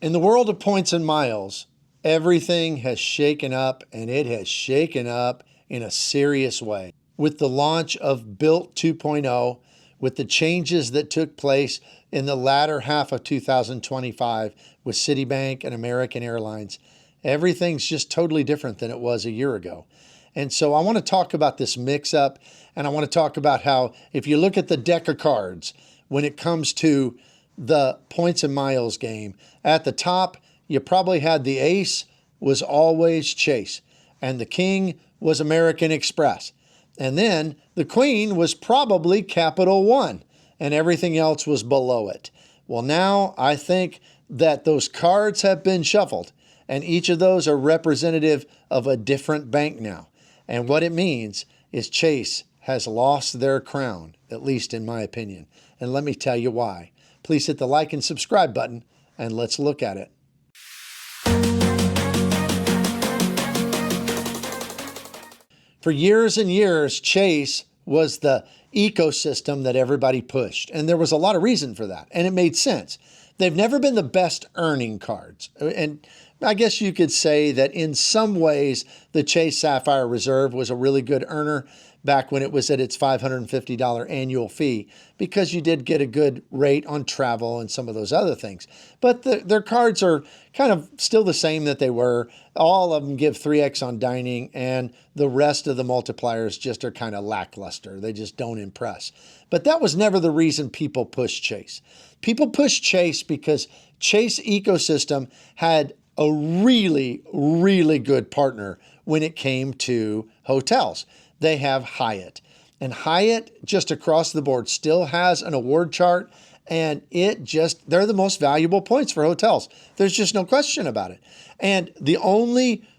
In the world of points and miles, everything has shaken up, and it has shaken up in a serious way. With the launch of Bilt 2.0, with the changes that took place in the latter half of 2025 with Citibank and American Airlines, everything's just totally different than it was a year ago. And so I want to talk about this mix-up, and I want to talk about how if you look at the deck of cards, when it comes to the points and miles game, at the top, you probably had the ace was always Chase, and the king was American Express. And then the queen was probably Capital One, and everything else was below it. Well, now I think that those cards have been shuffled, and each of those are representative of a different bank now. And what it means is Chase has lost their crown, at least in my opinion. And let me tell you why. Please hit the like and subscribe button, and let's look at it. For years and years, Chase was the ecosystem that everybody pushed. And there was a lot of reason for that. And it made sense. They've never been the best earning cards. And I guess you could say that in some ways, the Chase Sapphire Reserve was a really good earner back when it was at its $550 annual fee, because you did get a good rate on travel and some of those other things. But their cards are kind of still the same that they were. All of them give 3x on dining, and the rest of the multipliers just are kind of lackluster. They just don't impress. But that was never the reason people pushed Chase. People pushed Chase because Chase ecosystem had a really, really good partner when it came to hotels. They have Hyatt. And Hyatt, just across the board, still has an award chart, and they're the most valuable points for hotels. There's just no question about it. And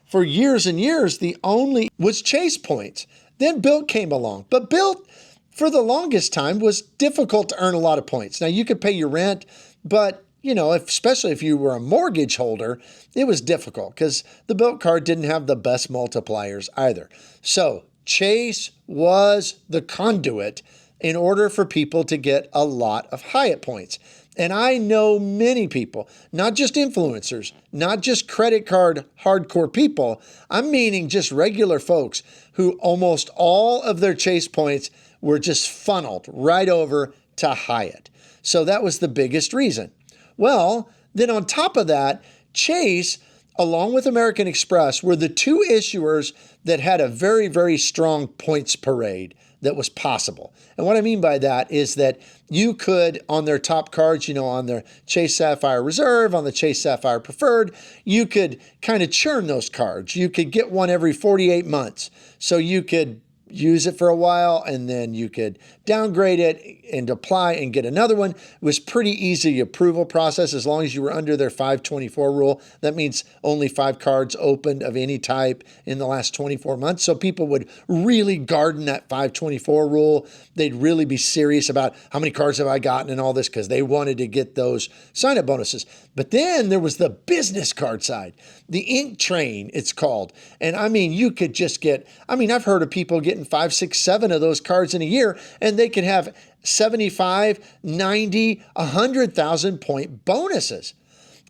for years and years, the only was Chase points. Then Bilt came along. But Bilt, for the longest time, was difficult to earn a lot of points. Now, you could pay your rent, but especially if you were a mortgage holder, it was difficult because the Bilt card didn't have the best multipliers either. So Chase was the conduit in order for people to get a lot of Hyatt points. And I know many people, not just influencers, not just credit card hardcore people, I'm meaning just regular folks who almost all of their Chase points were just funneled right over to Hyatt. So that was the biggest reason. Well, then on top of that, Chase, along with American Express, were the two issuers that had a very, very strong points parade that was possible. And what I mean by that is that you could, on their top cards, on their Chase Sapphire Reserve, on the Chase Sapphire Preferred, you could kind of churn those cards. You could get one every 48 months. So you could use it for a while, and then you could downgrade it and apply and get another one. It was pretty easy approval process as long as you were under their 524 rule. That means only 5 cards opened of any type in the last 24 months. So people would really garden that 524 rule. They'd really be serious about how many cards have I gotten and all this, because they wanted to get those sign-up bonuses. But then there was the business card side, the ink train, it's called. And you could just I've heard of people getting 5, 6, 7 of those cards in a year, and they can have 75, 90, 100,000 point bonuses.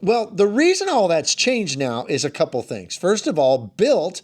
Well, the reason all that's changed now is a couple things. First of all, Bilt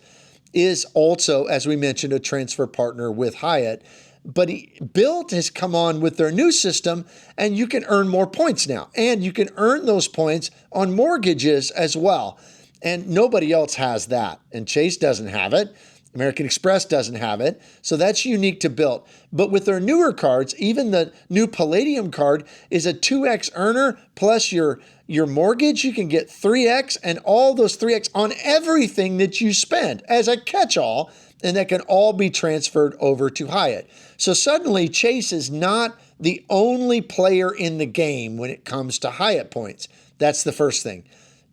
is also, as we mentioned, a transfer partner with Hyatt. But Bilt has come on with their new system, and you can earn more points now. And you can earn those points on mortgages as well. And nobody else has that. And Chase doesn't have it. American Express doesn't have it. So that's unique to Bilt. But with their newer cards, even the new Palladium card is a 2x earner plus your mortgage. You can get 3x, and all those 3x on everything that you spend as a catch-all, and that can all be transferred over to Hyatt. So suddenly Chase is not the only player in the game when it comes to Hyatt points. That's the first thing.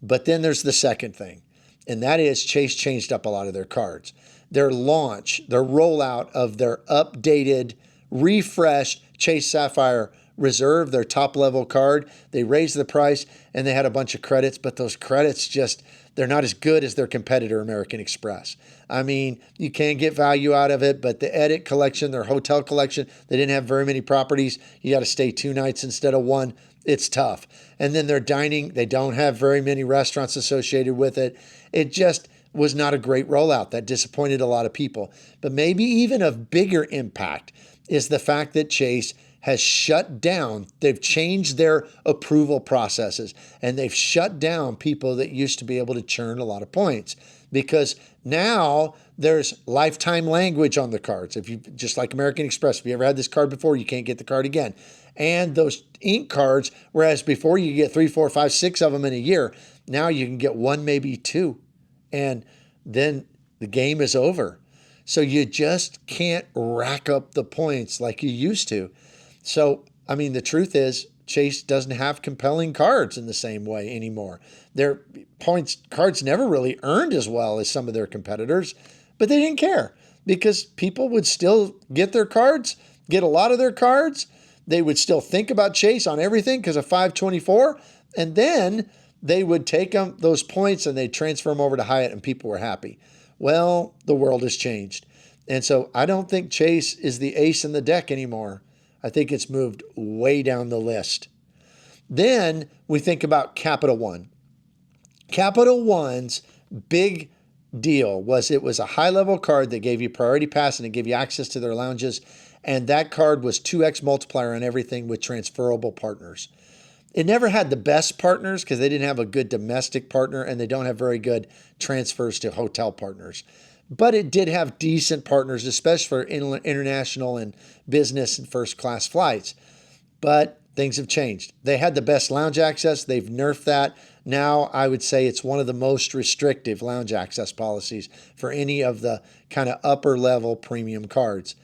But then there's the second thing, and that is Chase changed up a lot of their cards. Their rollout of their updated, refreshed Chase Sapphire Reserve, their top level card, they raised the price, and they had a bunch of credits, but those credits they're not as good as their competitor, American Express. You can get value out of it, but the Edit collection, their hotel collection, they didn't have very many properties. You got to stay 2 nights instead of 1. it's tough. And then their dining, they don't have very many restaurants associated with it. It just was not a great rollout. That disappointed a lot of people. But maybe even of bigger impact is the fact that Chase has shut down, they've changed their approval processes, and they've shut down people that used to be able to churn a lot of points, because now there's lifetime language on the cards. If you, just like American Express, if you ever had this card before, you can't get the card again. And those ink cards, whereas before you get 3, 4, 5, 6 of them in a year, now you can get one, maybe two, and then the game is over. So you just can't rack up the points like you used to. So, I mean, the truth is Chase doesn't have compelling cards in the same way anymore. Their points cards never really earned as well as some of their competitors, but they didn't care because people would still get their cards, get a lot of their cards. They would still think about Chase on everything because of 524, and then they would take those points and they'd transfer them over to Hyatt, and people were happy. Well, the world has changed. And so I don't think Chase is the ace in the deck anymore. I think it's moved way down the list. Then we think about Capital One. Capital One's big deal was it was a high-level card that gave you priority pass and it gave you access to their lounges. And that card was 2x multiplier on everything with transferable partners. It never had the best partners because they didn't have a good domestic partner and they don't have very good transfers to hotel partners. But it did have decent partners, especially for international and business and first class flights. But things have changed. They had the best lounge access. They've nerfed that. Now I would say it's one of the most restrictive lounge access policies for any of the kind of upper level premium cards.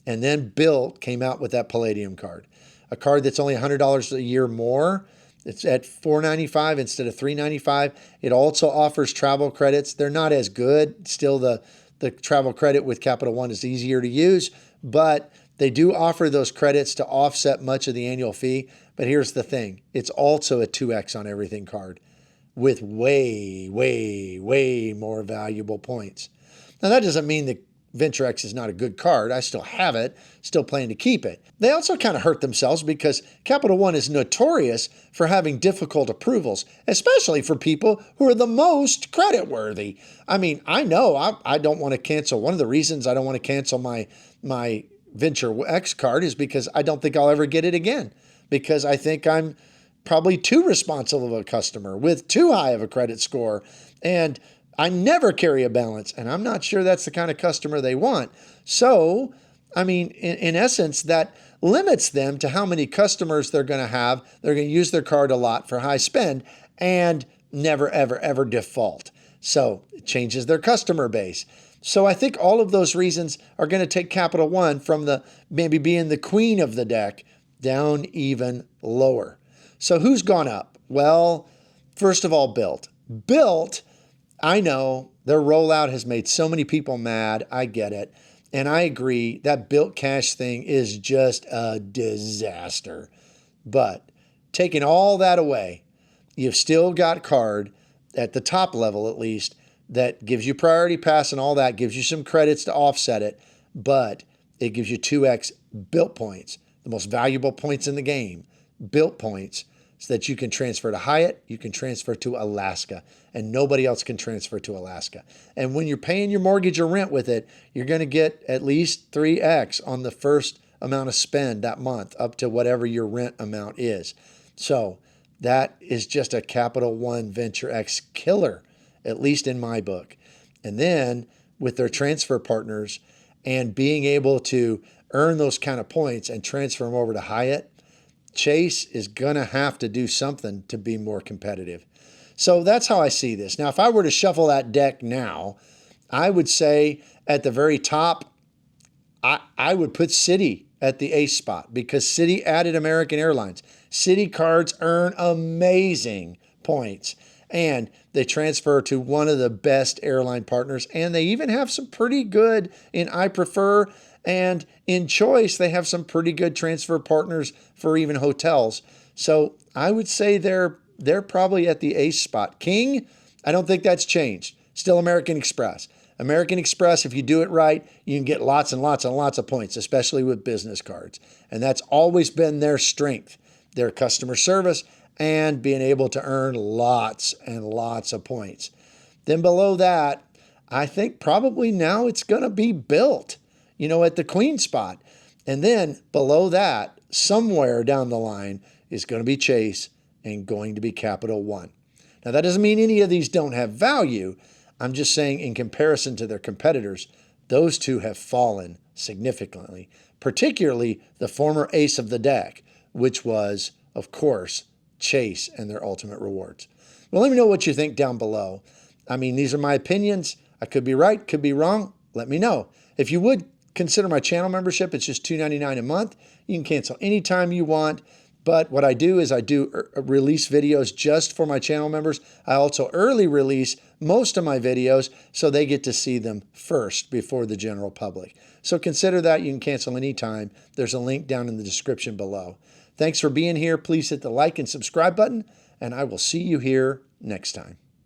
And then Bilt came out with that Palladium card, a card that's only $100 a year more. It's at $495 instead of $395. It also offers travel credits. They're not as good. Still, the travel credit with Capital One is easier to use, but they do offer those credits to offset much of the annual fee. But here's the thing. It's also a 2x on everything card with way, way, way more valuable points. Now, that doesn't mean that Venture X is not a good card. I still have it, still plan to keep it. They also kind of hurt themselves because Capital One is notorious for having difficult approvals, especially for people who are the most credit worthy. I mean, I know I don't want to cancel. One of the reasons I don't want to cancel my Venture X card is because I don't think I'll ever get it again, because I think I'm probably too responsible of a customer with too high of a credit score, and I never carry a balance, and I'm not sure that's the kind of customer they want. So, I mean, in essence, that limits them to how many customers they're going to have. They're going to use their card a lot for high spend and never, ever, ever default. So it changes their customer base. So I think all of those reasons are going to take Capital One from the maybe being the queen of the deck down even lower. So who's gone up? Well, first of all, Bilt. Bilt, I know their rollout has made so many people mad. I get it. And I agree that Bilt Cash thing is just a disaster. But taking all that away, you've still got card at the top level, at least, that gives you priority pass and all that, gives you some credits to offset it, but it gives you 2x Bilt points, the most valuable points in the game, Bilt points, so that you can transfer to Hyatt, you can transfer to Alaska, and nobody else can transfer to Alaska. And when you're paying your mortgage or rent with it, you're going to get at least 3x on the first amount of spend that month, up to whatever your rent amount is. So that is just a Capital One Venture X killer, at least in my book. And then with their transfer partners and being able to earn those kind of points and transfer them over to Hyatt, Chase is going to have to do something to be more competitive. So that's how I see this. Now, if I were to shuffle that deck now, I would say at the very top, I would put Citi at the ace spot because Citi added American Airlines. Citi cards earn amazing points, and they transfer to one of the best airline partners, and they even have some pretty good in I Prefer, and in Choice, they have some pretty good transfer partners for even hotels. So I would say they're probably at the ace spot. King, I don't think that's changed. Still American Express. American Express, if you do it right, you can get lots and lots and lots of points, especially with business cards. And that's always been their strength. their customer service, and being able to earn lots and lots of points. Then below that, I think probably now it's going to be Bilt, at the queen spot. And then below that, somewhere down the line, is going to be Chase and going to be Capital One. Now, that doesn't mean any of these don't have value. I'm just saying in comparison to their competitors, those two have fallen significantly, particularly the former ace of the deck, which was, of course, Chase and their ultimate rewards. Well, let me know what you think down below. I mean, these are my opinions. I could be right, could be wrong. Let me know. If you would consider my channel membership, it's just $2.99 a month. You can cancel anytime you want. But what I do is I do release videos just for my channel members. I also early release most of my videos so they get to see them first before the general public. So consider that. You can cancel anytime. There's a link down in the description below. Thanks for being here. Please hit the like and subscribe button, and I will see you here next time.